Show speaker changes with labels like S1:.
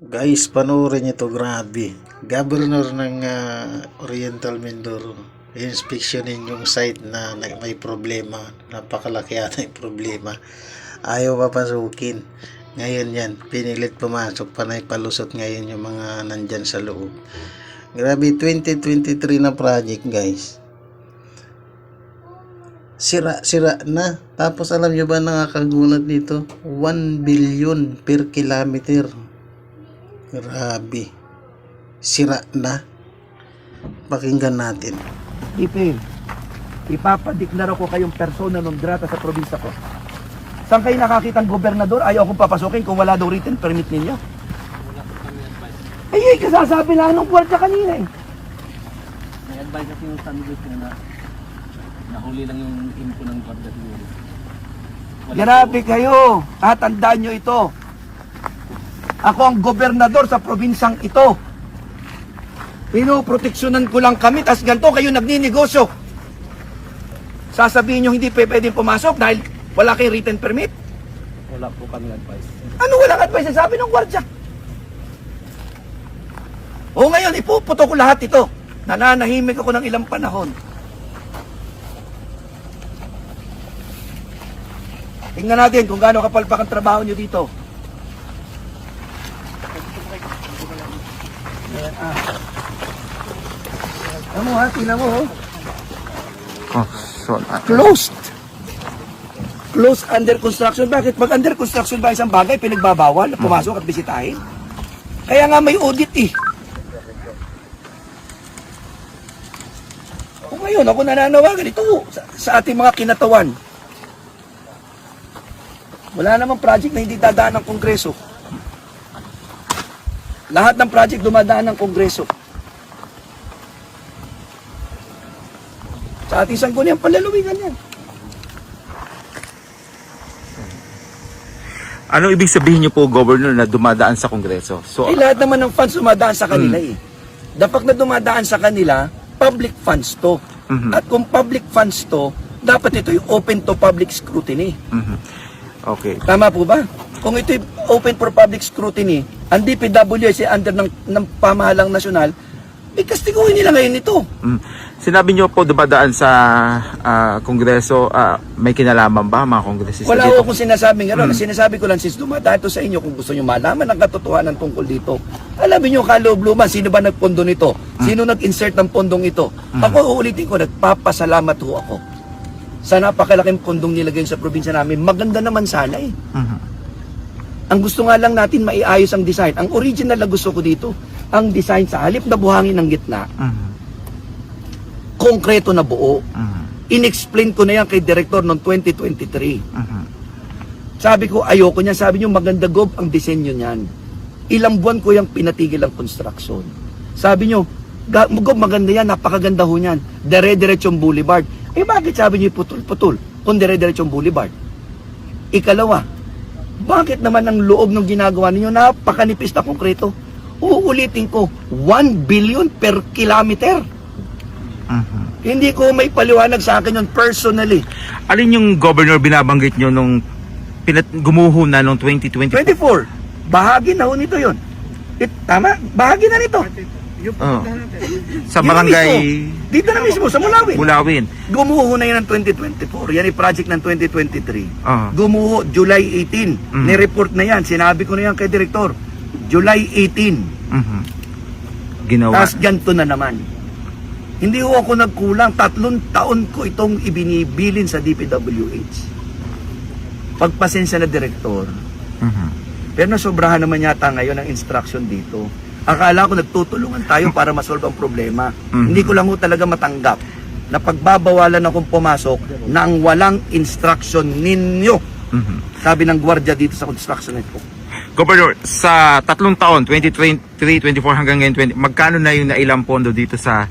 S1: Guys, panoorin niyo to, grabe. Governor ng Oriental Mindoro. Inspeksyonin yung site na may problema. Napakalaki ata yung problema. Ayaw papasukin. Ngayon yan, pinilit pumasok, panay palusot ngayon yung mga nandyan sa loob. Grabe, 2023 na project, guys. Sira na. Tapos alam nyo ba nakakagulat nito? 1 billion per kilometer. Grabe. Sira na. Pakinggan natin.
S2: Ipil, ipapadeklara ko kayong persona non grata sa probinsya ko. Saan kayo nakakitang gobernador? Ayaw akong papasukin kung wala daw written permit ninyo. Ay, kasasabi lang ng kwarta kanina eh.
S3: May advice kasi yung sandwich na nahuli lang yung info ng kwarta siguro.
S2: Grabe kayo. Tandaan nyo ito. Ako ang gobernador sa probinsyang ito. Pinoproteksyonan ko lang kami, tas ganito kayo nagninegosyo. Sasabihin nyo hindi pwedeng pumasok dahil wala kayong written permit?
S3: Wala po kami advice.
S2: Ano walang advice? Sabi ng gwardya. O ngayon, ipuputo ko lahat ito. Nananahimik ako ng ilang panahon. Tingnan natin kung gaano kapalpak ang trabaho nyo dito. Ayan, mo ha, tingnan mo ho. Closed. Closed under construction. Bakit? Pag under construction ba isang bagay, pinagbabawal na pumasok at bisitahin? Kaya nga may audit eh. O ngayon, ako nananawagan ito sa ating mga kinatawan. Wala namang project na hindi dadaan ng Kongreso. Lahat ng project dumadaan ng Kongreso. Sa ating sangguniang palalawigan yan.
S4: Ano ibig sabihin niyo po, Governor, na dumadaan sa Kongreso? So,
S2: Lahat naman ng funds dumadaan sa kanila eh. Dapat na dumadaan sa kanila, public funds to. At kung public funds to, dapat ito yung open to public scrutiny.
S4: okay.
S2: Tama po ba? Kung ito yung open for public scrutiny, ang DPWS ay under ng pamahalang nasyonal, ikastiguhin nila ngayon ito.
S4: Sinabi niyo po dumadaan sa Kongreso, may kinalaman ba mga kongresista
S2: Wala
S4: dito?
S2: ko kung sinasabing gano'n. Sinasabi ko lang, sis, dumadaan ito sa inyo kung gusto nyo malaman ang katotohanan tungkol dito. Alamin nyo kaloob-luman, sino ba nagpondo nito? Sino nag-insert ng pondong ito? Ako, uulitin ko, nagpapasalamat ho ako sa napakalaking pondong nilagay sa probinsya namin. Maganda naman sana eh. Ang gusto nga lang natin maiayos ang design. Ang original na gusto ko dito, ang design sa halip na buhangin ng gitna, konkreto na buo. In-explain ko na yan kay Director noong 2023. Sabi ko, ayoko niya. Sabi niyo, maganda gob ang disenyo niyan. Ilang buwan ko yung pinatigil ang construction. Sabi niyo, gob maganda yan, napakaganda ho niyan. Dire-diretsong boulevard. Eh bakit sabi niyo putol-putol kung dire-diretsong boulevard? Ikalawa, bakit naman ang loob ng ginagawa ninyo napakanipis na konkreto? Uulitin ko, 1 billion per kilometer. Hindi ko may paliwanag sa akin yun personally.
S4: Alin yung Governor binabanggit niyo nung gumuho na noong 2024?
S2: 24, bahagi na ho nito yun. Tama? Bahagi na nito.
S4: Sa
S2: Yun
S4: barangay
S2: mismo. Dito na mismo, sa Mulawin.
S4: Bulawin.
S2: Gumuho na yun ng 2024. Yan ay project ng 2023. Gumuho, July 18. Nireport na yan. Sinabi ko na yan kay Direktor. July 18.
S4: Ginawa.
S2: Tapos ganito na naman. Hindi ho ako nagkulang. 3 taon ko itong ibinibilin sa DPWH. Pagpasensya na Direktor. Pero nasobrahan naman yata ngayon ang instruction dito. Akala ko nagtutulungan tayo para masolve ang problema. Hindi ko lang ho talaga matanggap na pagbabawalan akong pumasok nang walang instruction ninyo. Sabi ng gwardiya dito sa construction ito.
S4: Governor, sa 3 taon, 2023, 24 hanggang ngayon, magkano na yung nailang pondo dito sa